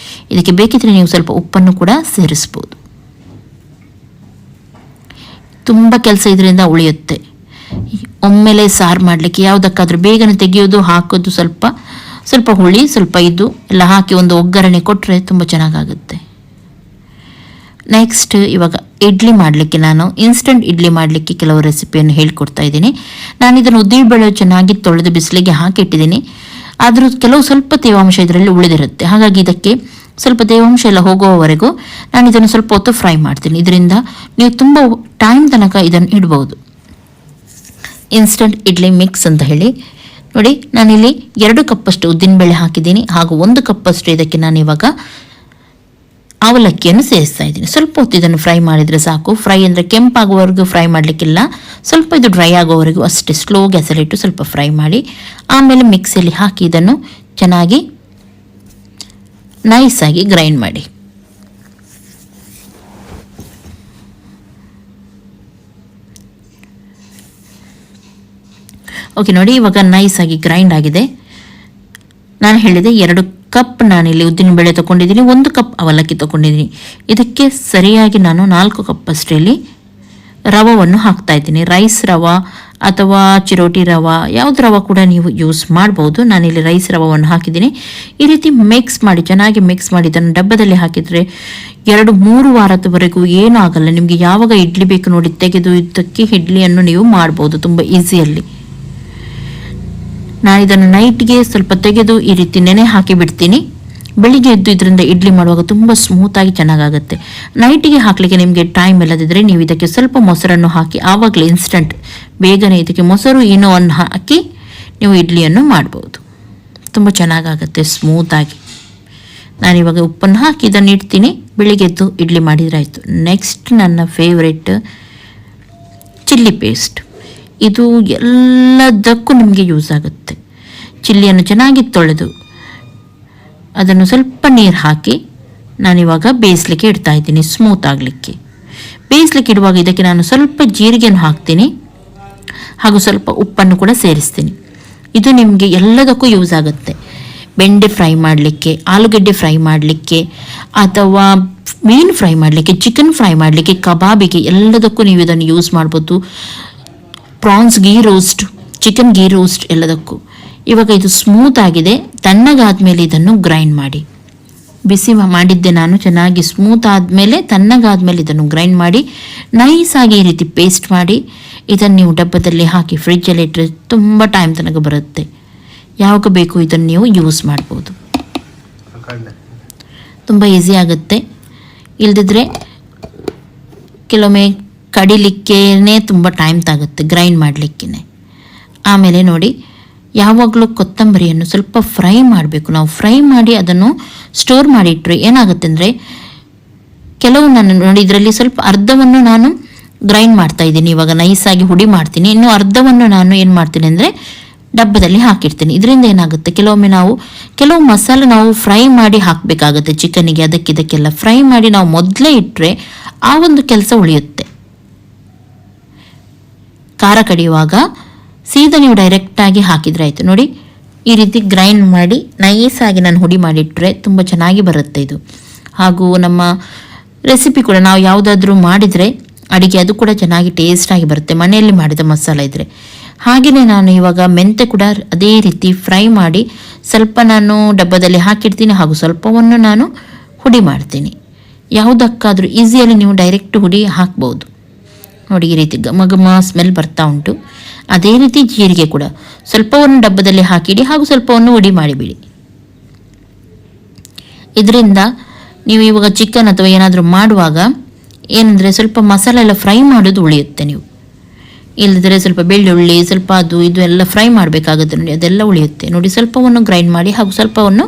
ಇದಕ್ಕೆ ಬೇಕಿದ್ರೆ ನೀವು ಸ್ವಲ್ಪ ಉಪ್ಪನ್ನು ಕೂಡ ಸೇರಿಸ್ಬೋದು. ತುಂಬ ಕೆಲಸ ಇದರಿಂದ ಉಳಿಯುತ್ತೆ. ಒಮ್ಮೆಲೆ ಸಾರು ಮಾಡಲಿಕ್ಕೆ ಯಾವುದಕ್ಕಾದ್ರೂ ಬೇಗನೆ ತೆಗೆಯೋದು, ಹಾಕೋದು, ಸ್ವಲ್ಪ ಹುಳಿ, ಸ್ವಲ್ಪ ಇದು ಎಲ್ಲ ಹಾಕಿ ಒಂದು ಒಗ್ಗರಣೆ ಕೊಟ್ಟರೆ ತುಂಬ ಚೆನ್ನಾಗಾಗುತ್ತೆ. ನೆಕ್ಸ್ಟ್ ಇವಾಗ ಇಡ್ಲಿ ಮಾಡಲಿಕ್ಕೆ ನಾನು ಇನ್ಸ್ಟಂಟ್ ಇಡ್ಲಿ ಮಾಡಲಿಕ್ಕೆ ಕೆಲವು ರೆಸಿಪಿಯನ್ನು ಹೇಳ್ಕೊಡ್ತಾ ಇದ್ದೀನಿ. ನಾನು ಇದನ್ನು ಉದ್ದಿನಬೇಳೆ ಚೆನ್ನಾಗಿ ತೊಳೆದು ಬಿಸಿಲಿಗೆ ಹಾಕಿಟ್ಟಿದ್ದೀನಿ. ಆದರೂ ಕೆಲವು ಸ್ವಲ್ಪ ತೇವಾಂಶ ಇದರಲ್ಲಿ ಉಳಿದಿರುತ್ತೆ. ಹಾಗಾಗಿ ಇದಕ್ಕೆ ಸ್ವಲ್ಪ ತೇವಾಂಶ ಎಲ್ಲ ಹೋಗುವವರೆಗೂ ನಾನು ಇದನ್ನು ಸ್ವಲ್ಪ ಹೊತ್ತು ಫ್ರೈ ಮಾಡ್ತೀನಿ. ಇದರಿಂದ ನೀವು ತುಂಬ ಟೈಮ್ ತನಕ ಇದನ್ನು ಇಡ್ಬೋದು. ಇನ್ಸ್ಟಂಟ್ ಇಡ್ಲಿ ಮಿಕ್ಸ್ ಅಂತ ಹೇಳಿ ನೋಡಿ, ನಾನಿಲ್ಲಿ 2 ಕಪ್ಪಷ್ಟು ಉದ್ದಿನಬೇಳೆ ಹಾಕಿದ್ದೀನಿ, ಹಾಗೂ 1 ಕಪ್ಪಷ್ಟು ಇದಕ್ಕೆ ನಾನು ಇವಾಗ ಅವಲಕ್ಕಿಯನ್ನು ಸೇರಿಸ್ತಾ ಇದ್ದೀನಿ. ಸ್ವಲ್ಪ ಹೊತ್ತು ಇದನ್ನು ಫ್ರೈ ಮಾಡಿದರೆ ಸಾಕು. ಫ್ರೈ ಅಂದರೆ ಕೆಂಪಾಗುವವರೆಗೂ ಫ್ರೈ ಮಾಡಲಿಕ್ಕಿಲ್ಲ, ಸ್ವಲ್ಪ ಇದು ಡ್ರೈ ಆಗೋವರೆಗೂ ಅಷ್ಟೇ ಸ್ಲೋ ಗ್ಯಾಸಲ್ಲಿಟ್ಟು ಸ್ವಲ್ಪ ಫ್ರೈ ಮಾಡಿ ಆಮೇಲೆ ಮಿಕ್ಸಿಯಲ್ಲಿ ಹಾಕಿ ಇದನ್ನು ಚೆನ್ನಾಗಿ ನೈಸಾಗಿ ಗ್ರೈಂಡ್ ಮಾಡಿ. ಓಕೆ ನೋಡಿ, ಇವಾಗ ನೈಸಾಗಿ ಗ್ರೈಂಡ್ ಆಗಿದೆ. ನಾನು ಹೇಳಿದೆ 2 ಕಪ್ ನಾನಿಲ್ಲಿ ಉದ್ದಿನಬೇಳೆ ತೊಗೊಂಡಿದ್ದೀನಿ, 1 ಕಪ್ ಅವಲಕ್ಕಿ ತೊಗೊಂಡಿದ್ದೀನಿ. ಇದಕ್ಕೆ ಸರಿಯಾಗಿ ನಾನು 4 ಕಪ್ ಅಷ್ಟರಲ್ಲಿ ರವವನ್ನು ಹಾಕ್ತಾ ಇದ್ದೀನಿ. ರೈಸ್ ರವಾ ಅಥವಾ ಚಿರೋಟಿ ರವಾ, ಯಾವ್ದು ರವ ಕೂಡ ನೀವು ಯೂಸ್ ಮಾಡ್ಬೋದು. ನಾನಿಲ್ಲಿ ರೈಸ್ ರವವನ್ನು ಹಾಕಿದ್ದೀನಿ. ಈ ರೀತಿ ಮಿಕ್ಸ್ ಮಾಡಿ, ಚೆನ್ನಾಗಿ ಮಿಕ್ಸ್ ಮಾಡಿ ಇದನ್ನು ಡಬ್ಬದಲ್ಲಿ ಹಾಕಿದರೆ 2-3 ವಾರದವರೆಗೂ ಏನೂ ಆಗಲ್ಲ. ನಿಮಗೆ ಯಾವಾಗ ಇಡ್ಲಿ ಬೇಕು ನೋಡಿ ತೆಗೆದು ಇದಕ್ಕೆ ಇಡ್ಲಿಯನ್ನು ನೀವು ಮಾಡ್ಬೋದು ತುಂಬ ಈಸಿಯಲ್ಲಿ. ನಾನು ಇದನ್ನು ನೈಟ್ಗೆ ಸ್ವಲ್ಪ ತೆಗೆದು ಈ ರೀತಿ ನೆನೆ ಹಾಕಿ ಬಿಡ್ತೀನಿ. ಬೆಳಿಗ್ಗೆ ಎದ್ದು ಇದರಿಂದ ಇಡ್ಲಿ ಮಾಡುವಾಗ ತುಂಬ ಸ್ಮೂತಾಗಿ ಚೆನ್ನಾಗಾಗುತ್ತೆ. ನೈಟಿಗೆ ಹಾಕಲಿಕ್ಕೆ ನಿಮಗೆ ಟೈಮ್ ಇಲ್ಲದಿದ್ದರೆ ನೀವು ಇದಕ್ಕೆ ಸ್ವಲ್ಪ ಮೊಸರನ್ನು ಹಾಕಿ ಆವಾಗಲೇ ಇನ್ಸ್ಟಂಟ್ ಬೇಗನೆ ಇದಕ್ಕೆ ಮೊಸರು ಈನೋವನ್ನು ಹಾಕಿ ನೀವು ಇಡ್ಲಿಯನ್ನು ಮಾಡ್ಬೋದು. ತುಂಬ ಚೆನ್ನಾಗಾಗುತ್ತೆ ಸ್ಮೂತಾಗಿ. ನಾನಿವಾಗ ಉಪ್ಪನ್ನು ಹಾಕಿ ಇದನ್ನು ಇಡ್ತೀನಿ. ಬೆಳಿಗ್ಗೆ ಎದ್ದು ಇಡ್ಲಿ ಮಾಡಿದರೆ ಆಯಿತು. ನೆಕ್ಸ್ಟ್ ನನ್ನ ಫೇವ್ರೆಟ್ ಚಿಲ್ಲಿ ಪೇಸ್ಟ್. ಇದು ಎಲ್ಲದಕ್ಕೂ ನಿಮಗೆ ಯೂಸ್ ಆಗುತ್ತೆ. ಚಿಲ್ಲಿಯನ್ನು ಚೆನ್ನಾಗಿ ತೊಳೆದು ಅದನ್ನು ಸ್ವಲ್ಪ ನೀರು ಹಾಕಿ ನಾನಿವಾಗ ಬೇಯಿಸ್ಲಿಕ್ಕೆ ಇಡ್ತಾ ಇದ್ದೀನಿ, ಸ್ಮೂತ್ ಆಗಲಿಕ್ಕೆ. ಬೇಯಿಸ್ಲಿಕ್ಕೆ ಇಡುವಾಗ ಇದಕ್ಕೆ ನಾನು ಸ್ವಲ್ಪ ಜೀರಿಗೆಯನ್ನು ಹಾಕ್ತೀನಿ ಹಾಗೂ ಸ್ವಲ್ಪ ಉಪ್ಪನ್ನು ಕೂಡ ಸೇರಿಸ್ತೀನಿ. ಇದು ನಿಮಗೆ ಎಲ್ಲದಕ್ಕೂ ಯೂಸ್ ಆಗುತ್ತೆ. ಬೆಂಡೆ ಫ್ರೈ ಮಾಡಲಿಕ್ಕೆ, ಆಲೂಗಡ್ಡೆ ಫ್ರೈ ಮಾಡಲಿಕ್ಕೆ, ಅಥವಾ ಮೀನು ಫ್ರೈ ಮಾಡಲಿಕ್ಕೆ, ಚಿಕನ್ ಫ್ರೈ ಮಾಡಲಿಕ್ಕೆ, ಕಬಾಬಿಗೆ ಎಲ್ಲದಕ್ಕೂ ನೀವು ಇದನ್ನು ಯೂಸ್ ಮಾಡ್ಬೋದು. Prawns ghee roast, chicken ghee roast ಎಲ್ಲದಕ್ಕೂ. ಇವಾಗ ಇದು ಸ್ಮೂತ್ ಆಗಿದೆ. ತಣ್ಣಗಾದ್ಮೇಲೆ ಇದನ್ನು ಗ್ರೈಂಡ್ ಮಾಡಿ. ಬಿಸಿ ಮಾಡಿದ್ದೆ ನಾನು, ಚೆನ್ನಾಗಿ ಸ್ಮೂತ್ ಆದಮೇಲೆ ತಣ್ಣಗಾದ್ಮೇಲೆ ಇದನ್ನು ಗ್ರೈಂಡ್ ಮಾಡಿ ನೈಸಾಗಿ ಈ ರೀತಿ ಪೇಸ್ಟ್ ಮಾಡಿ ಇದನ್ನು ನೀವು ಡಬ್ಬದಲ್ಲಿ ಹಾಕಿ ಫ್ರಿಜ್ಜಲ್ಲಿ ಇಟ್ಟರೆ ತುಂಬ ಟೈಮ್ ತನಕ ಬರುತ್ತೆ. ಯಾವಾಗ ಬೇಕು ಇದನ್ನು ನೀವು ಯೂಸ್ ಮಾಡ್ಬೋದು. ತುಂಬ ಈಸಿ ಆಗುತ್ತೆ. ಇಲ್ದಿದ್ರೆ ಕೆಲವೊಮ್ಮೆ ಕಡಿಲಿಕ್ಕೇ ತುಂಬ ಟೈಮ್ ತಾಗುತ್ತೆ ಗ್ರೈಂಡ್ ಮಾಡಲಿಕ್ಕೇ. ಆಮೇಲೆ ನೋಡಿ, ಯಾವಾಗಲೂ ಕೊತ್ತಂಬರಿಯನ್ನು ಸ್ವಲ್ಪ ಫ್ರೈ ಮಾಡಬೇಕು. ನಾವು ಫ್ರೈ ಮಾಡಿ ಅದನ್ನು ಸ್ಟೋರ್ ಮಾಡಿಟ್ರೆ ಏನಾಗುತ್ತೆ ಅಂದರೆ, ಕೆಲವು ನಾನು ನೋಡಿ ಇದರಲ್ಲಿ ಸ್ವಲ್ಪ ಅರ್ಧವನ್ನು ನಾನು ಗ್ರೈಂಡ್ ಮಾಡ್ತಾ ಇದ್ದೀನಿ, ಇವಾಗ ನೈಸಾಗಿ ಹುಡಿ ಮಾಡ್ತೀನಿ. ಇನ್ನು ಅರ್ಧವನ್ನು ನಾನು ಏನು ಮಾಡ್ತೀನಿ ಅಂದರೆ ಡಬ್ಬದಲ್ಲಿ ಹಾಕಿರ್ತೀನಿ. ಇದರಿಂದ ಏನಾಗುತ್ತೆ, ಕೆಲವೊಮ್ಮೆ ಕೆಲವು ಮಸಾಲೆ ನಾವು ಫ್ರೈ ಮಾಡಿ ಹಾಕಬೇಕಾಗುತ್ತೆ ಚಿಕನಿಗೆ, ಅದಕ್ಕಿದಕ್ಕೆಲ್ಲ ಫ್ರೈ ಮಾಡಿ ನಾವು ಮೊದಲೇ ಇಟ್ಟರೆ ಆ ಒಂದು ಕೆಲಸ ಉಳಿಯುತ್ತೆ. ಖಾರ ಕಡಿಯುವಾಗ ಸೀದಾ ನೀವು ಡೈರೆಕ್ಟಾಗಿ ಹಾಕಿದರೆ ಆಯಿತು. ನೋಡಿ, ಈ ರೀತಿ ಗ್ರೈಂಡ್ ಮಾಡಿ ನೈಸಾಗಿ ನಾನು ಹುಡಿ ಮಾಡಿಟ್ರೆ ತುಂಬ ಚೆನ್ನಾಗಿ ಬರುತ್ತೆ ಇದು. ಹಾಗೂ ನಮ್ಮ ರೆಸಿಪಿ ಕೂಡ ನಾವು ಯಾವುದಾದ್ರೂ ಮಾಡಿದರೆ ಅಡುಗೆ ಅದು ಕೂಡ ಚೆನ್ನಾಗಿ ಟೇಸ್ಟಾಗಿ ಬರುತ್ತೆ, ಮನೆಯಲ್ಲಿ ಮಾಡಿದ ಮಸಾಲೆ ಇದ್ದರೆ. ಹಾಗೆಯೇ ನಾನು ಇವಾಗ ಮೆಂತೆ ಕೂಡ ಅದೇ ರೀತಿ ಫ್ರೈ ಮಾಡಿ ಸ್ವಲ್ಪ ನಾನು ಡಬ್ಬದಲ್ಲಿ ಹಾಕಿಡ್ತೀನಿ ಹಾಗೂ ಸ್ವಲ್ಪವನ್ನು ನಾನು ಹುಡಿ ಮಾಡ್ತೀನಿ. ಯಾವುದಕ್ಕಾದರೂ ಈಸಿಯಲ್ಲಿ ನೀವು ಡೈರೆಕ್ಟ್ ಹುಡಿ ಹಾಕ್ಬೋದು. ನೋಡಿ, ಈ ರೀತಿ ಘಮ ಘಮ ಸ್ಮೆಲ್ ಬರ್ತಾ ಉಂಟು. ಅದೇ ರೀತಿ ಜೀರಿಗೆ ಕೂಡ ಸ್ವಲ್ಪವನ್ನು ಡಬ್ಬದಲ್ಲಿ ಹಾಕಿಡಿ ಹಾಗೂ ಸ್ವಲ್ಪವನ್ನು ಹುಡಿ ಮಾಡಿಬಿಡಿ. ಇದರಿಂದ ನೀವು ಇವಾಗ ಚಿಕನ್ ಅಥವಾ ಏನಾದರೂ ಮಾಡುವಾಗ ಏನಂದರೆ ಸ್ವಲ್ಪ ಮಸಾಲೆ ಎಲ್ಲ ಫ್ರೈ ಮಾಡೋದು ಉಳಿಯುತ್ತೆ. ನೀವು ಇಲ್ಲದಿದ್ದರೆ ಸ್ವಲ್ಪ ಬೆಳ್ಳುಳ್ಳಿ, ಸ್ವಲ್ಪ ಅದು ಇದು ಎಲ್ಲ ಫ್ರೈ ಮಾಡಬೇಕಾಗುತ್ತೆ ನೋಡಿ, ಅದೆಲ್ಲ ಉಳಿಯುತ್ತೆ. ನೋಡಿ, ಸ್ವಲ್ಪವನ್ನು ಗ್ರೈಂಡ್ ಮಾಡಿ ಹಾಗೂ ಸ್ವಲ್ಪವನ್ನು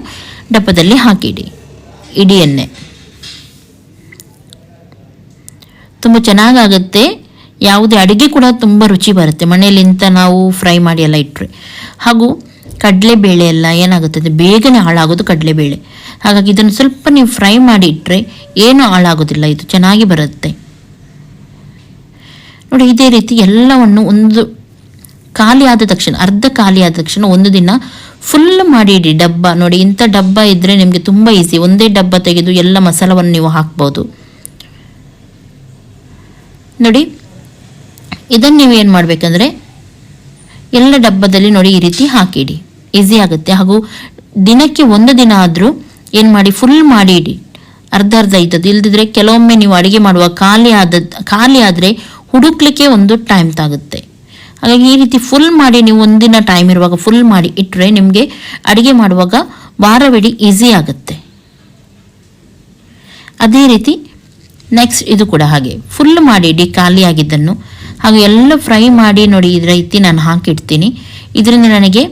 ಡಬ್ಬದಲ್ಲಿ ಹಾಕಿಡಿ. ಇಡೀ ಎಣ್ಣೆ ತುಂಬ ಚೆನ್ನಾಗಾಗುತ್ತೆ. ಯಾವುದೇ ಅಡುಗೆ ಕೂಡ ತುಂಬ ರುಚಿ ಬರುತ್ತೆ ಮನೆಯಲ್ಲಿಂತ ನಾವು ಫ್ರೈ ಮಾಡಿ ಎಲ್ಲ ಇಟ್ಟರೆ. ಹಾಗೂ ಕಡಲೆಬೇಳೆ ಎಲ್ಲ ಏನಾಗುತ್ತೆ ಅಂದರೆ ಬೇಗನೆ ಹಾಳಾಗೋದು ಕಡಲೆಬೇಳೆ. ಹಾಗಾಗಿ ಇದನ್ನು ಸ್ವಲ್ಪ ನೀವು ಫ್ರೈ ಮಾಡಿ ಇಟ್ಟರೆ ಏನೂ ಹಾಳಾಗೋದಿಲ್ಲ, ಇದು ಚೆನ್ನಾಗಿ ಬರುತ್ತೆ. ನೋಡಿ, ಇದೇ ರೀತಿ ಎಲ್ಲವನ್ನು ಒಂದು ಖಾಲಿ ಆದ ತಕ್ಷಣ, ಅರ್ಧ ಖಾಲಿ ಆದ ತಕ್ಷಣ ಒಂದು ದಿನ ಫುಲ್ ಮಾಡಿ ಇಡಿ ಡಬ್ಬ. ನೋಡಿ, ಇಂಥ ಡಬ್ಬ ಇದ್ದರೆ ನಿಮಗೆ ತುಂಬ ಈಸಿ. ಒಂದೇ ಡಬ್ಬ ತೆಗೆದು ಎಲ್ಲ ಮಸಾಲವನ್ನು ನೀವು ಹಾಕ್ಬೋದು. ನೋಡಿ, ಇದನ್ನು ನೀವು ಏನು ಮಾಡಬೇಕಂದ್ರೆ ಎಲ್ಲ ಡಬ್ಬದಲ್ಲಿ ನೋಡಿ ಈ ರೀತಿ ಹಾಕಿಡಿ, ಈಸಿ ಆಗುತ್ತೆ. ಹಾಗೂ ದಿನಕ್ಕೆ 1 ದಿನ ಆದರೂ ಏನು ಮಾಡಿ ಫುಲ್ ಮಾಡಿ ಇಡಿ, ಅರ್ಧ ಅರ್ಧ ಇದ್ದದ್ದು. ಇಲ್ದಿದ್ರೆ ಕೆಲವೊಮ್ಮೆ ನೀವು ಅಡುಗೆ ಮಾಡುವ ಖಾಲಿ ಆದರೆ ಹುಡುಕ್ಲಿಕ್ಕೆ ಒಂದು ಟೈಮ್ ತಾಗುತ್ತೆ. ಹಾಗಾಗಿ ಈ ರೀತಿ ಫುಲ್ ಮಾಡಿ ನೀವು ಒಂದಿನ ಟೈಮ್ ಇರುವಾಗ ಫುಲ್ ಮಾಡಿ ಇಟ್ಟರೆ ನಿಮಗೆ ಅಡುಗೆ ಮಾಡುವಾಗ ವಾರವಿಡೀ ಈಸಿ ಆಗುತ್ತೆ. ಅದೇ ರೀತಿ ನೆಕ್ಸ್ಟ್ ಇದು ಕೂಡ ಹಾಗೆ ಫುಲ್ ಮಾಡಿ ಇಡಿ ಖಾಲಿ ಆಗಿದ್ದನ್ನು. ಹಾಗೂ ಎಲ್ಲ ಫ್ರೈ ಮಾಡಿ ನೋಡಿ ಈ ರೀತಿ ನಾನು ಹಾಕಿಡ್ತೀನಿ. ಇದರಿಂದ ನನಗೆ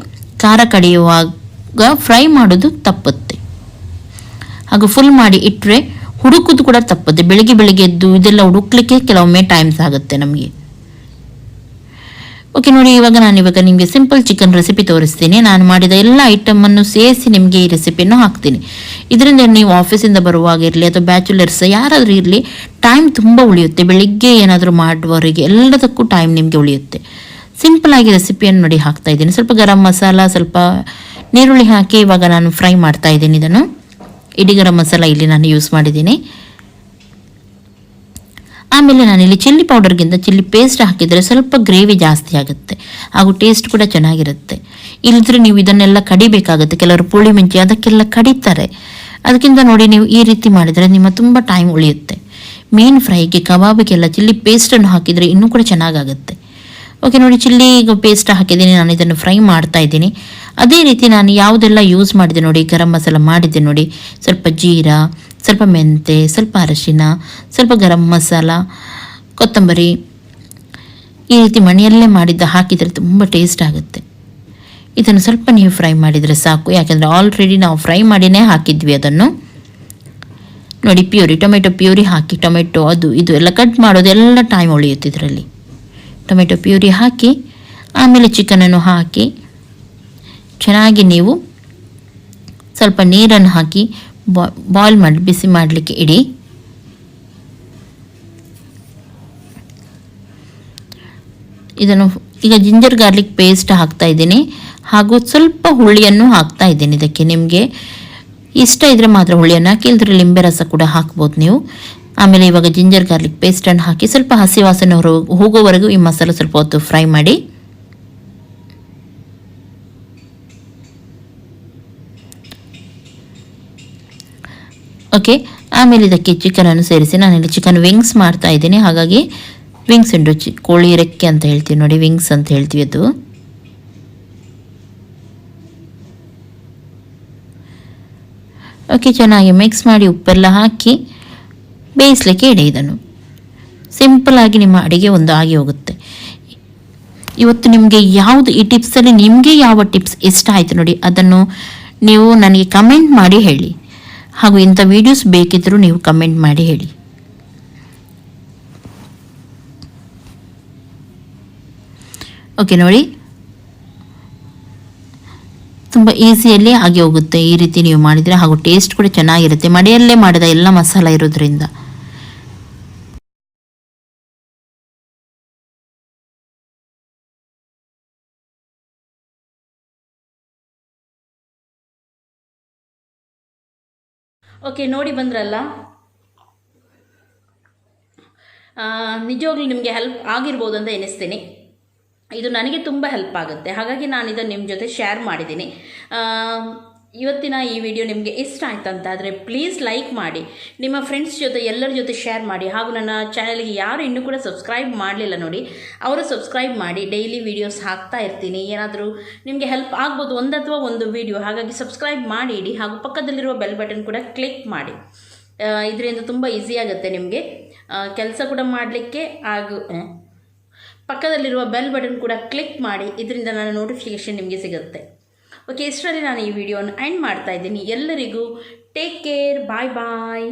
ಖಾರ ಕಡಿಯುವಾಗ ಫ್ರೈ ಮಾಡೋದು ತಪ್ಪುತ್ತೆ. ಹಾಗೂ ಫುಲ್ ಮಾಡಿ ಇಟ್ಟರೆ ಹುಡುಕೋದು ಕೂಡ ತಪ್ಪುತ್ತೆ. ಬೆಳಿಗ್ಗೆ ಎದ್ದು ಇದೆಲ್ಲ ಹುಡುಕ್ಲಿಕ್ಕೆ ಕೆಲವೊಮ್ಮೆ ಟೈಮ್ಸ್ ಆಗುತ್ತೆ ನಮಗೆ. ಓಕೆ ನೋಡಿ, ಇವಾಗ ನಿಮಗೆ ಸಿಂಪಲ್ ಚಿಕನ್ ರೆಸಿಪಿ ತೋರಿಸ್ತೀನಿ. ನಾನು ಮಾಡಿದ ಎಲ್ಲ ಐಟಮನ್ನು ಸೇರಿಸಿ ನಿಮಗೆ ಈ ರೆಸಿಪಿಯನ್ನು ಹಾಕ್ತೀನಿ. ಇದರಿಂದ ನೀವು ಆಫೀಸಿಂದ ಬರುವಾಗ ಇರಲಿ ಅಥವಾ ಬ್ಯಾಚುಲರ್ಸ್ ಯಾರಾದರೂ ಇರಲಿ, ಟೈಮ್ ತುಂಬ ಉಳಿಯುತ್ತೆ. ಬೆಳಿಗ್ಗೆ ಏನಾದರೂ ಮಾಡುವವರಿಗೆ ಎಲ್ಲದಕ್ಕೂ ಟೈಮ್ ನಿಮಗೆ ಉಳಿಯುತ್ತೆ. ಸಿಂಪಲ್ ಆಗಿ ರೆಸಿಪಿಯನ್ನು ನೋಡಿ ಹಾಕ್ತಾ ಇದ್ದೀನಿ. ಸ್ವಲ್ಪ ಗರಂ ಮಸಾಲ, ಸ್ವಲ್ಪ ನೀರುಳ್ಳಿ ಹಾಕಿ ಇವಾಗ ನಾನು ಫ್ರೈ ಮಾಡ್ತಾ ಇದ್ದೀನಿ. ಇದನ್ನು ಇಡೀ ಗರಂ ಮಸಾಲ ಇಲ್ಲಿ ನಾನು ಯೂಸ್ ಮಾಡಿದ್ದೀನಿ. ಆಮೇಲೆ ನಾನಿಲ್ಲಿ ಚಿಲ್ಲಿ ಪೌಡರ್ಗಿಂತ ಚಿಲ್ಲಿ ಪೇಸ್ಟ್ ಹಾಕಿದರೆ ಸ್ವಲ್ಪ ಗ್ರೇವಿ ಜಾಸ್ತಿ ಆಗುತ್ತೆ ಹಾಗೂ ಟೇಸ್ಟ್ ಕೂಡ ಚೆನ್ನಾಗಿರುತ್ತೆ. ಇಲ್ಲದ್ರೆ ನೀವು ಇದನ್ನೆಲ್ಲ ಕಡಿಬೇಕಾಗುತ್ತೆ. ಕೆಲವರು ಪುಳಿ ಮೆಂಚಿ ಅದಕ್ಕೆಲ್ಲ ಕಡಿತಾರೆ. ಅದಕ್ಕಿಂತ ನೋಡಿ ನೀವು ಈ ರೀತಿ ಮಾಡಿದರೆ ನಿಮ್ಮ ತುಂಬ ಟೈಮ್ ಉಳಿಯುತ್ತೆ. ಮೀನು ಫ್ರೈಗೆ, ಕಬಾಬಿಗೆಲ್ಲ ಚಿಲ್ಲಿ ಪೇಸ್ಟನ್ನು ಹಾಕಿದರೆ ಇನ್ನೂ ಕೂಡ ಚೆನ್ನಾಗಾಗುತ್ತೆ. ಓಕೆ ನೋಡಿ, ಚಿಲ್ಲಿ ಪೇಸ್ಟ್ ಹಾಕಿದ್ದೀನಿ. ನಾನು ಇದನ್ನು ಫ್ರೈ ಮಾಡ್ತಾ ಇದ್ದೀನಿ. ಅದೇ ರೀತಿ ನಾನು ಯಾವುದೆಲ್ಲ ಯೂಸ್ ಮಾಡಿದೆ ನೋಡಿ, ಗರಂ ಮಸಾಲ ಮಾಡಿದ್ದೆ ನೋಡಿ, ಸ್ವಲ್ಪ ಜೀರಾ, ಸ್ವಲ್ಪ ಮೆಂತೆ, ಸ್ವಲ್ಪ ಅರಶಿನ, ಸ್ವಲ್ಪ ಗರಂ ಮಸಾಲ, ಕೊತ್ತಂಬರಿ, ಈ ರೀತಿ ಮನೆಯಲ್ಲೇ ಮಾಡಿದ್ದ ಹಾಕಿದರೆ ತುಂಬ ಟೇಸ್ಟ್ ಆಗುತ್ತೆ. ಇದನ್ನು ಸ್ವಲ್ಪ ನೀವು ಫ್ರೈ ಮಾಡಿದರೆ ಸಾಕು, ಯಾಕೆಂದರೆ ಆಲ್ರೆಡಿ ನಾವು ಫ್ರೈ ಮಾಡಿನೇ ಹಾಕಿದ್ವಿ ಅದನ್ನು. ನೋಡಿ ಟೊಮೆಟೊ ಪ್ಯೂರಿ ಹಾಕಿ, ಟೊಮೆಟೊ ಅದು ಇದು ಎಲ್ಲ ಕಟ್ ಮಾಡೋದೆಲ್ಲ ಟೈಮ್ ಉಳಿಯುತ್ತೆ ಇದರಲ್ಲಿ. ಟೊಮೆಟೊ ಪ್ಯೂರಿ ಹಾಕಿ ಆಮೇಲೆ ಚಿಕನನ್ನು ಹಾಕಿ ಚೆನ್ನಾಗಿ ನೀವು ಸ್ವಲ್ಪ ನೀರನ್ನು ಹಾಕಿ ಬಾಯ್ಲ್ ಮಾಡಿ ಬಿಸಿ ಮಾಡಲಿಕ್ಕೆ ಇಡಿ. ಇದನ್ನು ಈಗ ಜಿಂಜರ್ ಗಾರ್ಲಿಕ್ ಪೇಸ್ಟ್ ಹಾಕ್ತಾ ಇದ್ದೀನಿ ಹಾಗೂ ಸ್ವಲ್ಪ ಹುಳಿಯನ್ನು ಹಾಕ್ತಾ ಇದ್ದೀನಿ. ಇದಕ್ಕೆ ನಿಮಗೆ ಇಷ್ಟ ಇದ್ದರೆ ಮಾತ್ರ ಹುಳಿಯನ್ನು ಹಾಕಿ, ಇಲ್ಲದ್ರೆ ಲಿಂಬೆ ರಸ ಕೂಡ ಹಾಕ್ಬೋದು ನೀವು. ಆಮೇಲೆ ಇವಾಗ ಜಿಂಜರ್ ಗಾರ್ಲಿಕ್ ಪೇಸ್ಟನ್ನು ಹಾಕಿ ಸ್ವಲ್ಪ ಹಸಿ ವಾಸನೆ ಹೋಗೋವರೆಗೂ ಈ ಮಸಾಲೆ ಸ್ವಲ್ಪ ಹೊತ್ತು ಫ್ರೈ ಮಾಡಿ. ಓಕೆ, ಆಮೇಲೆ ಇದಕ್ಕೆ ಚಿಕನನ್ನು ಸೇರಿಸಿ ನಾನಿಲ್ಲಿ ಚಿಕನ್ ವಿಂಗ್ಸ್ ಮಾಡ್ತಾ ಇದ್ದೀನಿ. ಹಾಗಾಗಿ ವಿಂಗ್ಸ್ ಉಂಟು, ಕೋಳಿ ರೆಕ್ಕೆ ಅಂತ ಹೇಳ್ತೀವಿ ನೋಡಿ, ವಿಂಗ್ಸ್ ಅಂತ ಹೇಳ್ತೀವಿ ಅದು. ಓಕೆ, ಚೆನ್ನಾಗಿ ಮಿಕ್ಸ್ ಮಾಡಿ ಉಪ್ಪೆಲ್ಲ ಹಾಕಿ ಬೇಯಿಸಲಿಕ್ಕೆ ಇಡಿ. ಇದನ್ನು ಸಿಂಪಲ್ ಆಗಿ ನಿಮ್ಮ ಅಡುಗೆ ಒಂದು ಆಗಿ ಹೋಗುತ್ತೆ. ಇವತ್ತು ನಿಮಗೆ ಯಾವುದು ಈ ಟಿಪ್ಸಲ್ಲಿ ನಿಮಗೆ ಯಾವ ಟಿಪ್ಸ್ ಇಷ್ಟ ಆಯಿತು ನೋಡಿ, ಅದನ್ನು ನೀವು ನನಗೆ ಕಮೆಂಟ್ ಮಾಡಿ ಹೇಳಿ. ಹಾಗೂ ಇಂಥ ವಿಡಿಯೋಸ್ ಬೇಕಿದ್ದರೂ ನೀವು ಕಮೆಂಟ್ ಮಾಡಿ ಹೇಳಿ. ಓಕೆ ನೋಡಿ, ತುಂಬ ಈಸಿಯಲ್ಲಿ ಆಗಿ ಹೋಗುತ್ತೆ ಈ ರೀತಿ ನೀವು ಮಾಡಿದರೆ, ಹಾಗೂ ಟೇಸ್ಟ್ ಕೂಡ ಚೆನ್ನಾಗಿರುತ್ತೆ. ಮನೆಯಲ್ಲೇ ಮಾಡಿದ ಎಲ್ಲ ಮಸಾಲ ಇರೋದ್ರಿಂದ. ಓಕೆ ನೋಡಿ ಬಂದ್ರಲ್ಲ, ನಿಜವಾಗ್ಲೂ ನಿಮಗೆ ಹೆಲ್ಪ್ ಆಗಿರ್ಬೋದು ಅಂತ ಎನಿಸ್ತೀನಿ. ಇದು ನನಗೆ ತುಂಬ ಹೆಲ್ಪ್ ಆಗುತ್ತೆ, ಹಾಗಾಗಿ ನಾನು ಇದನ್ನು ನಿಮ್ಮ ಜೊತೆ ಶೇರ್ ಮಾಡಿದ್ದೀನಿ. ಇವತ್ತಿನ ಈ ವಿಡಿಯೋ ನಿಮಗೆ ಇಷ್ಟ ಆಯ್ತಂತಾದರೆ ಪ್ಲೀಸ್ ಲೈಕ್ ಮಾಡಿ, ನಿಮ್ಮ ಫ್ರೆಂಡ್ಸ್ ಜೊತೆ ಎಲ್ಲರ ಜೊತೆ ಶೇರ್ ಮಾಡಿ. ಹಾಗೂ ನನ್ನ ಚಾನಲ್ಗೆ ಯಾರು ಇನ್ನೂ ಕೂಡ ಸಬ್ಸ್ಕ್ರೈಬ್ ಮಾಡಲಿಲ್ಲ ನೋಡಿ, ಅವರು ಸಬ್ಸ್ಕ್ರೈಬ್ ಮಾಡಿ. ಡೈಲಿ ವೀಡಿಯೋಸ್ ಹಾಕ್ತಾ ಇರ್ತೀನಿ. ಏನಾದರೂ ನಿಮಗೆ ಹೆಲ್ಪ್ ಆಗ್ಬೋದು ಒಂದು ಅಥವಾ ಒಂದು ವಿಡಿಯೋ, ಹಾಗಾಗಿ ಸಬ್ಸ್ಕ್ರೈಬ್ ಮಾಡಿ ಇಡಿ. ಹಾಗೂ ಪಕ್ಕದಲ್ಲಿರುವ ಬೆಲ್ ಬಟನ್ ಕೂಡ ಕ್ಲಿಕ್ ಮಾಡಿ. ಇದರಿಂದ ತುಂಬ ಈಸಿ ಆಗುತ್ತೆ ನಿಮಗೆ ಕೆಲಸ ಕೂಡ ಮಾಡಲಿಕ್ಕೆ. ಹಾಗೂ ಪಕ್ಕದಲ್ಲಿರುವ ಬೆಲ್ ಬಟನ್ ಕೂಡ ಕ್ಲಿಕ್ ಮಾಡಿ, ಇದರಿಂದ ನನ್ನ ನೋಟಿಫಿಕೇಷನ್ ನಿಮಗೆ ಸಿಗುತ್ತೆ. ಓಕೆ, ಇಷ್ಟರಲ್ಲಿ ನಾನು ಈ ವಿಡಿಯೋನ ಎಂಡ್ ಮಾಡ್ತಾ ಇದ್ದೀನಿ. ಎಲ್ಲರಿಗೂ ಟೇಕ್ ಕೇರ್, ಬಾಯ್ ಬಾಯ್.